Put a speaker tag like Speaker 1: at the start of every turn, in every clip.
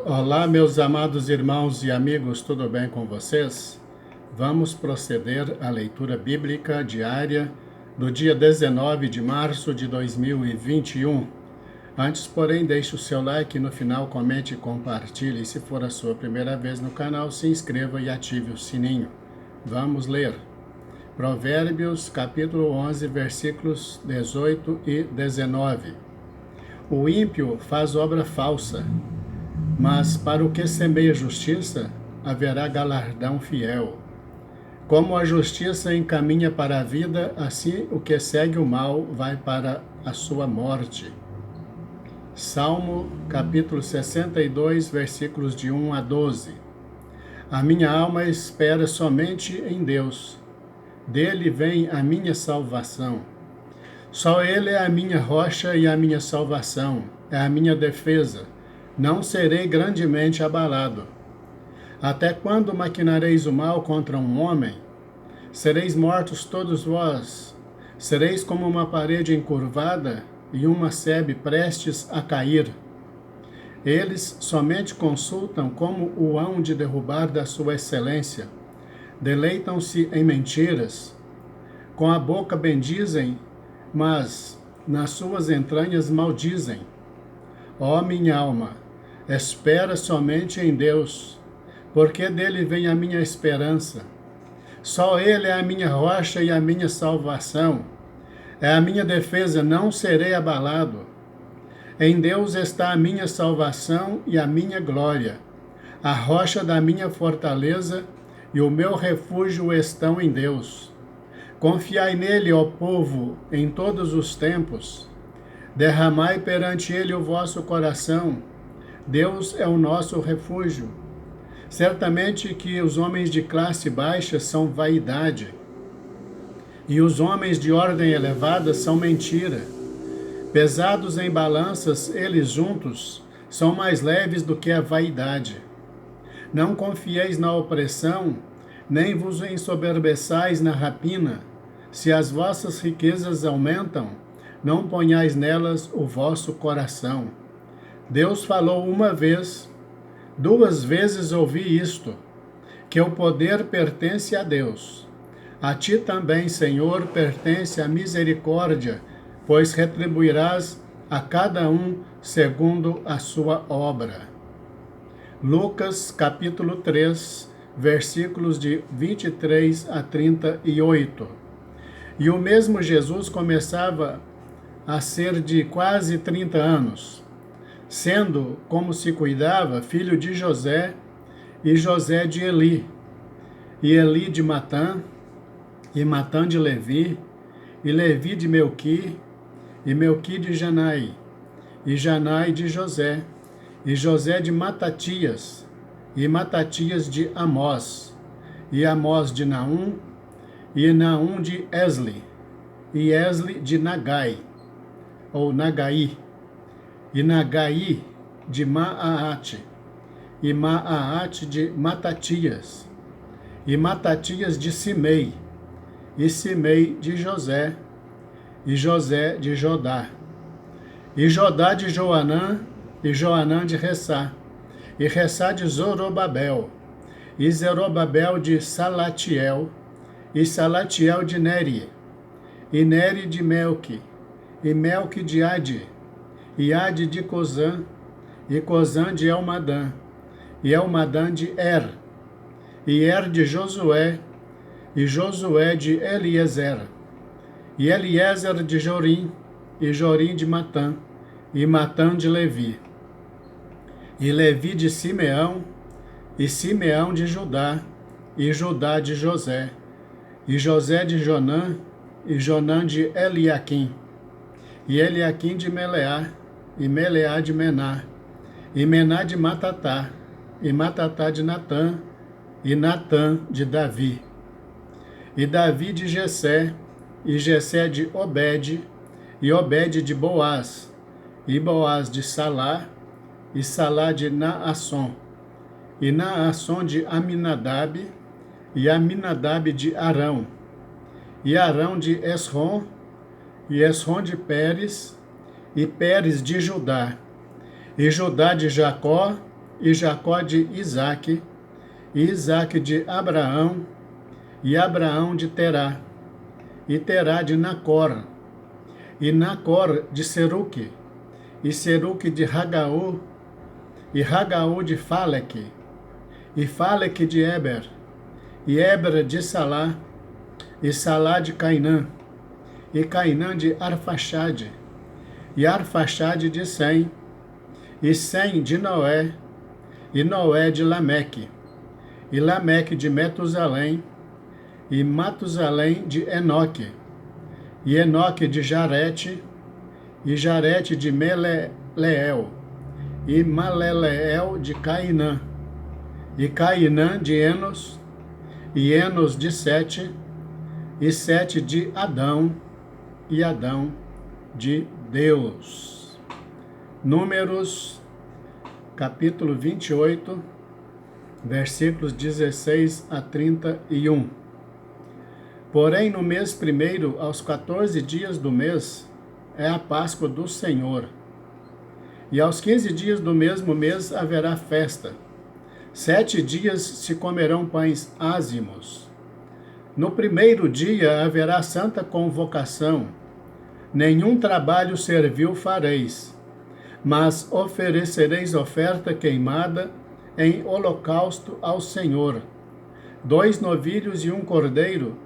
Speaker 1: Olá, meus amados irmãos e amigos, tudo bem com vocês? Vamos proceder à leitura bíblica diária do dia 19 de março de 2021. Antes, porém, deixe o seu like e no final comente e compartilhe. E se for a sua primeira vez no canal, se inscreva e ative o sininho. Vamos ler. Provérbios, capítulo 11, versículos 18 e 19. O ímpio faz obra falsa, mas para o que semeia justiça, haverá galardão fiel. Como a justiça encaminha para a vida, assim o que segue o mal vai para a sua morte. Salmo, capítulo 62, versículos de 1 a 12. A minha alma espera somente em Deus. Dele vem a minha salvação. Só Ele é a minha rocha e a minha salvação, é a minha defesa. Não serei grandemente abalado. Até quando maquinareis o mal contra um homem? Sereis mortos todos vós. Sereis como uma parede encurvada e uma sebe prestes a cair. Eles somente consultam como o hão de derrubar da sua excelência. Deleitam-se em mentiras. Com a boca bendizem, mas nas suas entranhas maldizem. Ó minha alma, espera somente em Deus, porque dele vem a minha esperança. Só Ele é a minha rocha e a minha salvação. É a minha defesa, não serei abalado. Em Deus está a minha salvação e a minha glória. A rocha da minha fortaleza e o meu refúgio estão em Deus. Confiai nele, ó povo, em todos os tempos. Derramai perante ele o vosso coração. Deus é o nosso refúgio. Certamente que os homens de classe baixa são vaidade, e os homens de ordem elevada são mentira. Pesados em balanças, eles juntos são mais leves do que a vaidade. Não confieis na opressão, nem vos ensoberbeçais na rapina. Se as vossas riquezas aumentam, não ponhais nelas o vosso coração. Deus falou uma vez, 2 vezes ouvi isto, que o poder pertence a Deus. A ti também, Senhor, pertence a misericórdia, pois retribuirás a cada um segundo a sua obra. Lucas, capítulo 3, versículos de 23 a 38. E o mesmo Jesus começava a ser de quase 30 anos, sendo, como se cuidava, filho de José, e José de Eli, e Eli de Matã, e Matã de Levi, e Levi de Melqui, e Melqui de Janai, e Janai de José, e José de Matatias, e Matatias de Amós, e Amós de Naum, e Naum de Esli, e Esli de Nagai, ou Nagai, e Nagai de Maaate, e Maaate de Matatias, e Matatias de Simei, e Simei de José, e José de Jodá, e Jodá de Joanã, e Joanã de Ressá, e Ressá de Zorobabel, e Zerobabel de Salatiel, e Salatiel de Neri, e Neri de Melque, e Melque de Ade, e Ade de Cozã, e Cozã de Elmadã, e Elmadã de e de Josué, e Josué de Eliezer, e Eliezer de Jorim, e Jorim de Matã, e Matã de Levi, e Levi de Simeão, e Simeão de Judá, e Judá de José, e José de Jonã, e Jonã de Eliaquim, e Eliaquim de Meleá, e Meleá de Mená, e Mená de Matatá, e Matatá de Natã, e Natã de Davi, e Davi de Jessé, e Jessé de Obed, e Obed de Boaz, e Boaz de Salá, e Salá de Naasson, e Naasson de Aminadab, e Aminadab de Arão, e Arão de Esrom, e Esrom de Pérez, e Pérez de Judá, e Judá de Jacó, e Jacó de Isaque, e Isaque de Abraão, e Abraão de Terá, e Terá de Nacor, e Nacor de Seruque, e Seruque de Ragaú, e Ragaú de Faleque, e Faleque de Eber, e Eber de Salá, e Salá de Cainã, e Cainã de Arfaxade, e Arfaxade de Sem, e Sem de Noé, e Noé de Lameque, e Lameque de Metusalém, e Matusalém de Enoque, e Enoque de Jarete, e Jarete de Meleleel, e Maleleel de Cainã, e Cainã de Enos, e Enos de Sete, e Sete de Adão, e Adão de Deus. Números, capítulo 28, versículos 16 a 31. Porém, no mês primeiro, aos 14 dias do mês, é a Páscoa do Senhor. E aos 15 dias do mesmo mês haverá festa. 7 dias se comerão pães ázimos. No primeiro dia haverá santa convocação. Nenhum trabalho servil fareis, mas oferecereis oferta queimada em holocausto ao Senhor. 2 novilhos e 1 cordeiro,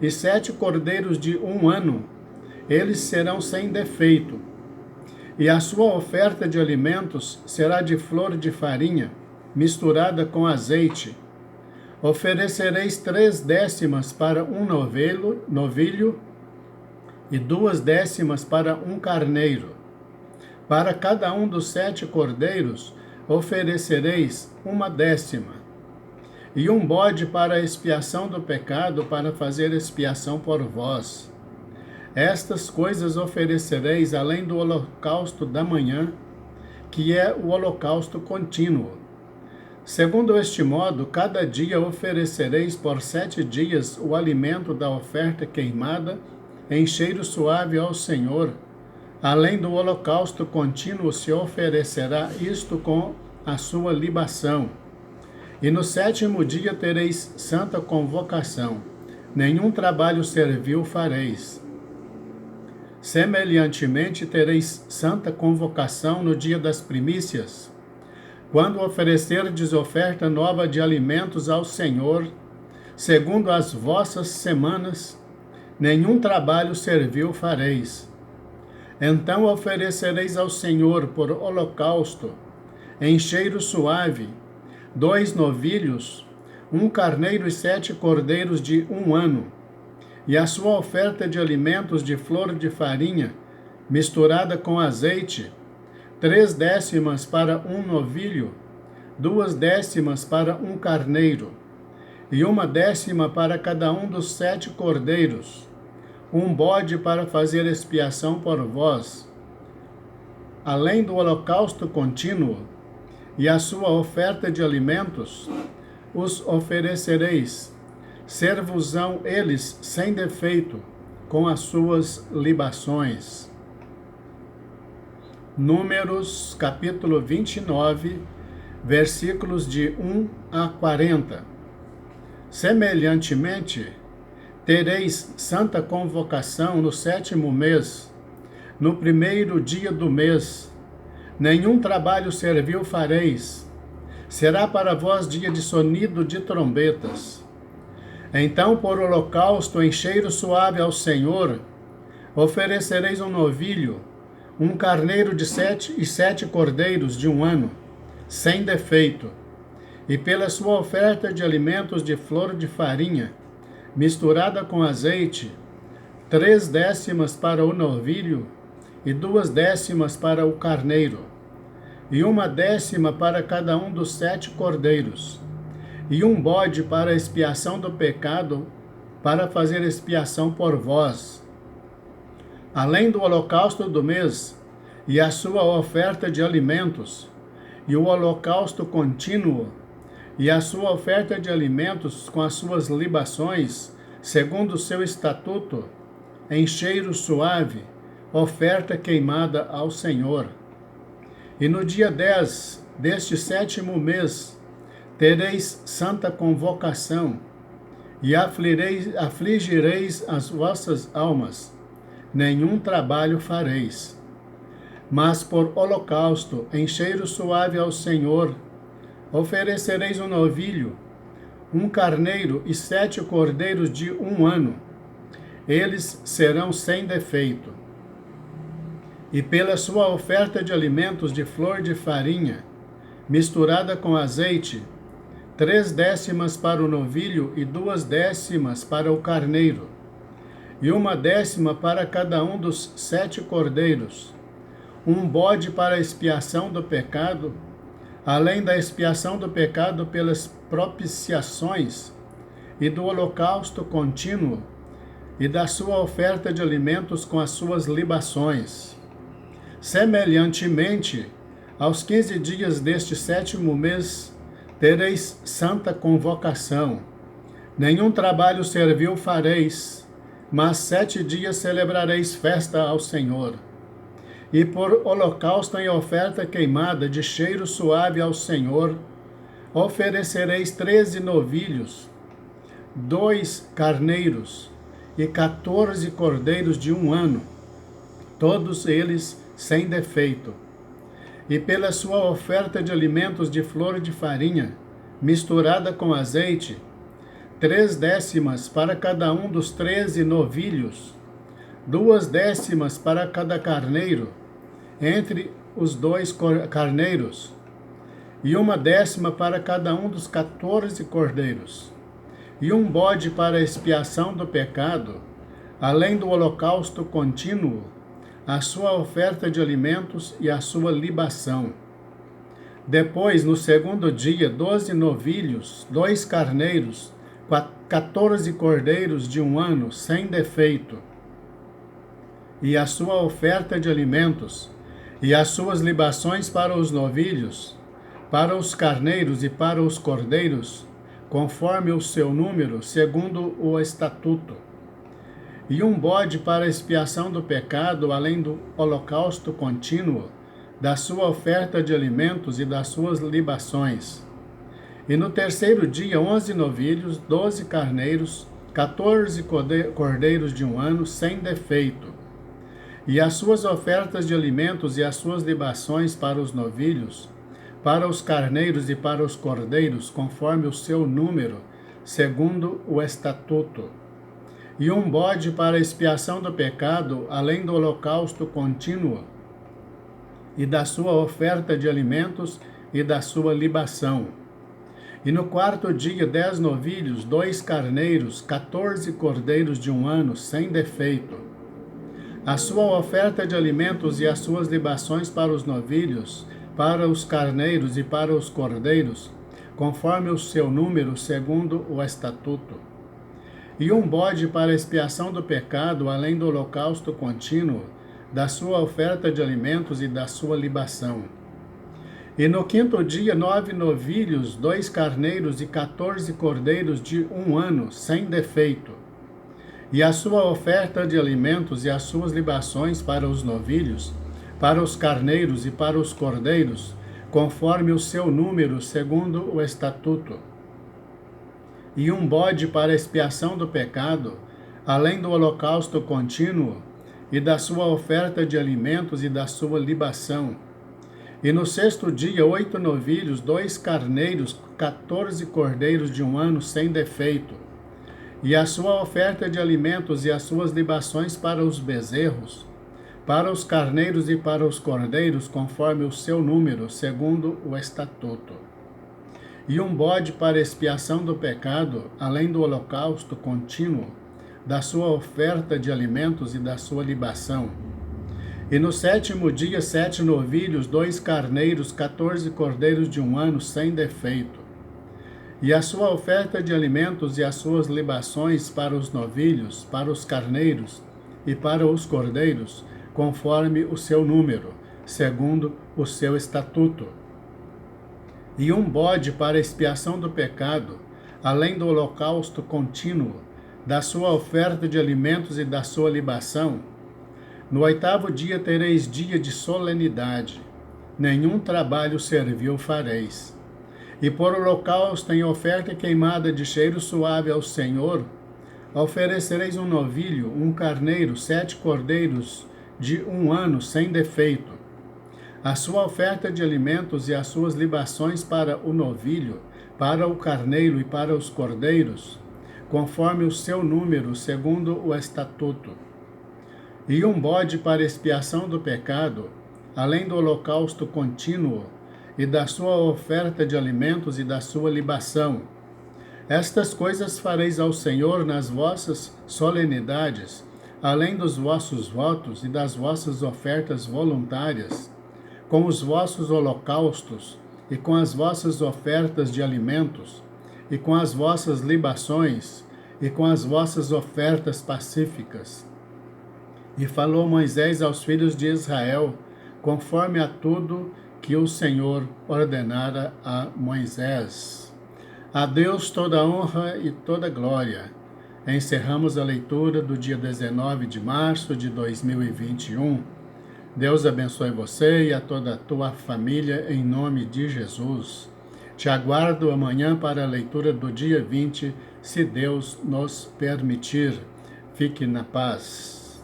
Speaker 1: e 7 cordeiros de 1 ano, eles serão sem defeito. E a sua oferta de alimentos será de flor de farinha, misturada com azeite. Oferecereis 3 décimas para 1 novilho, e 2 décimas para 1 carneiro. Para cada um dos 7 cordeiros oferecereis 1 décima. E 1 bode para a expiação do pecado, para fazer expiação por vós. Estas coisas oferecereis além do holocausto da manhã, que é o holocausto contínuo. Segundo este modo, cada dia oferecereis por 7 dias o alimento da oferta queimada, em cheiro suave ao Senhor. Além do holocausto contínuo se oferecerá isto com a sua libação. E no 7º dia tereis santa convocação. Nenhum trabalho servil fareis. Semelhantemente tereis santa convocação no dia das primícias, quando oferecerdes oferta nova de alimentos ao Senhor, segundo as vossas semanas, nenhum trabalho servil fareis. Então oferecereis ao Senhor por holocausto, em cheiro suave, 2 novilhos, 1 carneiro e 7 cordeiros de 1 ano, e a sua oferta de alimentos de flor de farinha, misturada com azeite, 3 décimas para 1 novilho, 2 décimas para 1 carneiro, e 1 décima para cada um dos 7 cordeiros, 1 bode para fazer expiação por vós, além do holocausto contínuo, e a sua oferta de alimentos, os oferecereis, ser-vos-ão eles sem defeito, com as suas libações. Números, capítulo 29, versículos de 1 a 40. Semelhantemente, tereis santa convocação no 7º mês, no 1º dia do mês. Nenhum trabalho servil fareis. Será para vós dia de sonido de trombetas. Então, por holocausto em cheiro suave ao Senhor, oferecereis 1 novilho, 1 carneiro de 7 cordeiros de 1 ano, sem defeito. E pela sua oferta de alimentos de flor de farinha, misturada com azeite, 3 décimas para o novilho, e 2 décimas para o carneiro, e 1 décima para cada um dos 7 cordeiros, e 1 bode para a expiação do pecado, para fazer expiação por vós. Além do holocausto do mês, e a sua oferta de alimentos, e o holocausto contínuo, e a sua oferta de alimentos com as suas libações, segundo o seu estatuto, em cheiro suave, oferta queimada ao Senhor. E no dia 10 deste 7º mês tereis santa convocação, e afligireis as vossas almas, nenhum trabalho fareis. Mas por holocausto, em cheiro suave ao Senhor, oferecereis um novilho, um carneiro e 7 cordeiros de 1 ano. Eles serão sem defeito. E pela sua oferta de alimentos de flor de farinha, misturada com azeite, 3 décimas para o novilho e 2 décimas para o carneiro, e 1 décima para cada um dos 7 cordeiros, um bode para a expiação do pecado, além da expiação do pecado pelas propiciações e do holocausto contínuo, e da sua oferta de alimentos com as suas libações. Semelhantemente, aos 15 dias deste 7º mês, tereis santa convocação. Nenhum trabalho servil fareis, mas 7 dias celebrareis festa ao Senhor. E por holocausto em oferta queimada de cheiro suave ao Senhor, oferecereis 13 novilhos, 2 carneiros e 14 cordeiros de 1 ano, todos eles sem defeito. E pela sua oferta de alimentos de flor de farinha, misturada com azeite, 3 décimas para cada um dos 13 novilhos, 2 décimas para cada carneiro, entre os 2 carneiros, e 1 décima para cada um dos 14 cordeiros, e um bode para a expiação do pecado, além do holocausto contínuo, a sua oferta de alimentos e a sua libação. Depois, no 2º dia, 12 novilhos, 2 carneiros, 14 cordeiros de 1 ano, sem defeito, e a sua oferta de alimentos, e as suas libações para os novilhos, para os carneiros e para os cordeiros, conforme o seu número, segundo o estatuto. E um bode para a expiação do pecado, além do holocausto contínuo, da sua oferta de alimentos e das suas libações. E no 3º dia, 11 novilhos, 12 carneiros, 14 cordeiros de 1 ano, sem defeito. E as suas ofertas de alimentos e as suas libações para os novilhos, para os carneiros e para os cordeiros, conforme o seu número, segundo o estatuto. E um bode para a expiação do pecado, além do holocausto contínuo, e da sua oferta de alimentos e da sua libação. E no 4º dia, 10 novilhos, 2 carneiros, 14 cordeiros de 1 ano, sem defeito. A sua oferta de alimentos e as suas libações para os novilhos, para os carneiros e para os cordeiros, conforme o seu número, segundo o estatuto. E um bode para a expiação do pecado, além do holocausto contínuo, da sua oferta de alimentos e da sua libação. E no 5º dia, 9 novilhos, 2 carneiros e 14 cordeiros de 1 ano, sem defeito. E a sua oferta de alimentos e as suas libações para os novilhos, para os carneiros e para os cordeiros, conforme o seu número, segundo o estatuto. E um bode para a expiação do pecado, além do holocausto contínuo, e da sua oferta de alimentos e da sua libação. E no 6º dia, 8 novilhos, 2 carneiros, 14 cordeiros de 1 ano, sem defeito. E a sua oferta de alimentos e as suas libações para os bezerros, para os carneiros e para os cordeiros, conforme o seu número, segundo o estatuto. E um bode para expiação do pecado, além do holocausto contínuo, da sua oferta de alimentos e da sua libação. E no 7º dia, 7 novilhos, 2 carneiros, 14 cordeiros de 1 ano, sem defeito. E a sua oferta de alimentos e as suas libações para os novilhos, para os carneiros e para os cordeiros, conforme o seu número, segundo o seu estatuto. E um bode para expiação do pecado, além do holocausto contínuo, da sua oferta de alimentos e da sua libação. No 8º dia tereis dia de solenidade, nenhum trabalho servil fareis. E por holocausto em oferta queimada de cheiro suave ao Senhor, oferecereis um novilho, um carneiro, 7 cordeiros de 1 ano sem defeito. A sua oferta de alimentos e as suas libações para o novilho, para o carneiro e para os cordeiros, conforme o seu número, segundo o estatuto. E um bode para expiação do pecado, além do holocausto contínuo, e da sua oferta de alimentos e da sua libação. Estas coisas fareis ao Senhor nas vossas solenidades, além dos vossos votos e das vossas ofertas voluntárias, com os vossos holocaustos e com as vossas ofertas de alimentos, e com as vossas libações e com as vossas ofertas pacíficas. E falou Moisés aos filhos de Israel, conforme a tudo que o Senhor ordenara a Moisés. A Deus toda honra e toda glória. Encerramos a leitura do dia 19 de março de 2021. Deus abençoe você e a toda a tua família em nome de Jesus. Te aguardo amanhã para a leitura do dia 20, se Deus nos permitir. Fique na paz.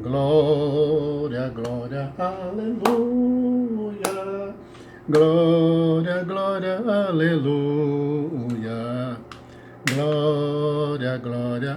Speaker 1: Glória, glória, aleluia. Glória, glória, aleluia. Glória, glória.